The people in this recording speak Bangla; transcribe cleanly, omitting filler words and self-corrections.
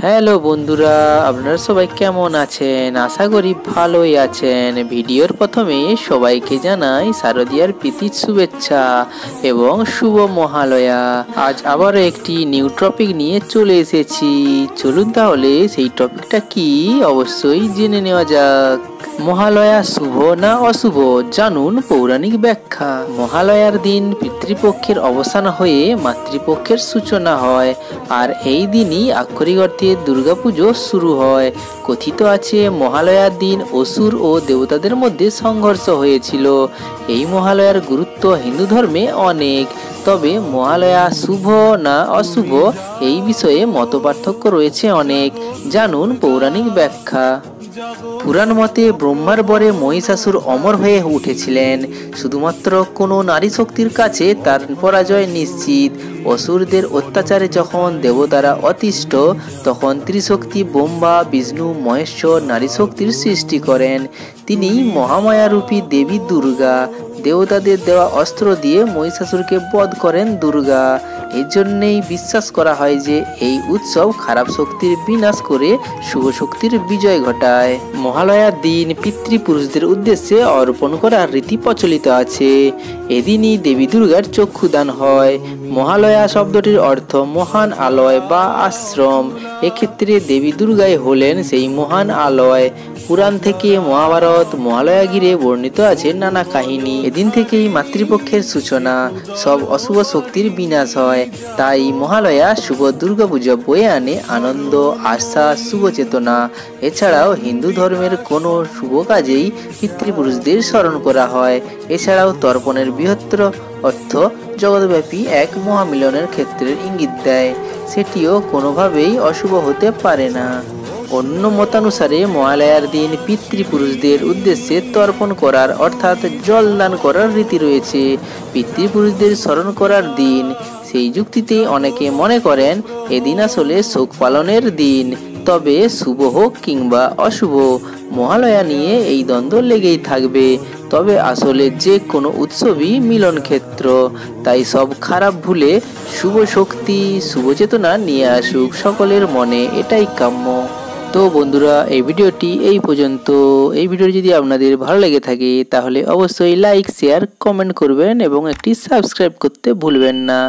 হ্যালো বন্ধুরা, আপনারা সবাই কেমন আছেন? আশা করি ভালোই আছেন। ভিডিওর প্রথমে সবাইকে জানাই শারদীয়ার প্রীতির শুভেচ্ছা এবং শুভ মহালয়া। আজ আবার একটি নিউ টপিক নিয়ে চলে এসেছি। চলুন তাহলে সেই টপিকটা কি অবশ্যই জেনে নেওয়া যাক। মহালয়া শুভ না অশুভ, জানুন পৌরাণিক ব্যাখ্যা। মহালয়ার দিন পিতৃপক্ষের অবসান হয়ে মাতৃপক্ষের সূচনা হয়, আর এই দিনই আক্ষরিক অর্থে দুর্গাপুজো শুরু হয়। কথিত আছে মহালয়ার দিন অসুর ও দেবতাদের মধ্যে সংঘর্ষ হয়েছিল। এই মহালয়ার গুরুত্ব হিন্দু ধর্মে অনেক, তবে মহালয়া শুভ না অশুভ এই বিষয়ে মতপার্থক্য রয়েছে অনেক। জানুন পৌরাণিক ব্যাখ্যা। পুরাণ মতে ব্রহ্মার বরে মহিষাসুর অমর হয়ে উঠেছিলেন। শুধুমাত্র কোনো নারী শক্তির কাছে তার পরাজয় নিশ্চিত। অসুরদের অত্যাচারে যখন দেবতারা অতিষ্ঠ, তখন ত্রিশক্তি ব্রহ্মা বিষ্ণু মহেশ্বর নারী শক্তির সৃষ্টি করেন। তিনি মহামায়ারূপী দেবী দুর্গা। দেবতাদের দেওয়া অস্ত্র দিয়ে মহিষাসুরকে বধ করেন দুর্গা। এর জন্যেই বিশ্বাস করা হয় যে এই উৎসব খারাপ শক্তির বিনাশ করে শুভ শক্তির বিজয় ঘটায়। মহালয়ার দিন পিতৃপুরুষদের উদ্দেশ্যে অর্পণ করার রীতি প্রচলিত আছে। এদিনই দেবী দুর্গার চক্ষুদান হয়। মহালয়া শব্দটির অর্থ মহান আলয় বা আশ্রম। এক্ষেত্রে দেবী দুর্গাই হলেন সেই মহান আলয়। পুরাণ থেকে মহাভারত মহালয়া ঘিরে বর্ণিত আছে নানা কাহিনী। এদিন থেকেই মাতৃপক্ষের সূচনা, সব অশুভ শক্তির বিনাশ হয়। তাই মহালয়া শুভ দুর্গাপূজা বয়ে আনে আনন্দ, আশা, শুভ চেতনা। এছাড়াও হিন্দু ধর্মের কোনো শুভ কাজেই পিতৃপুরুষদের স্মরণ করা হয়। এছাড়াও তর্পণের বৃহত্তর অর্থ জগৎব্যাপী এক মহামিলনের ক্ষেত্রের ইঙ্গিত দেয়। সেটিও কোনোভাবেই অশুভ হতে পারে না। অন্য মতানুসারে মহালয়ার দিন পিতৃপুরুষদের উদ্দেশ্যে তর্পণ করার অর্থাৎ জল দান করার রীতি রয়েছে। পিতৃপুরুষদের স্মরণ করার দিন। সেই যুক্তিতে অনেকে মনে করেন এদিন আসলে শোক পালনের দিন। তবে শুভ হোক কিংবা অশুভ, মহালয়া নিয়ে এই দ্বন্দ্ব লেগেই থাকবে। তবে আসলে যে কোনো উৎসবই মিলন ক্ষেত্র। তাই সব খারাপ ভুলে শুভ শক্তি, শুভ চেতনা নিয়ে আসুক সকলের মনে, এটাই কাম্য। তো বন্ধুরা, এই ভিডিওটি এই পর্যন্ত। এই ভিডিওটি যদি আপনাদের ভালো লেগে থাকে তাহলে অবশ্যই লাইক, শেয়ার, কমেন্ট করবেন এবং একটি সাবস্ক্রাইব করতে ভুলবেন না।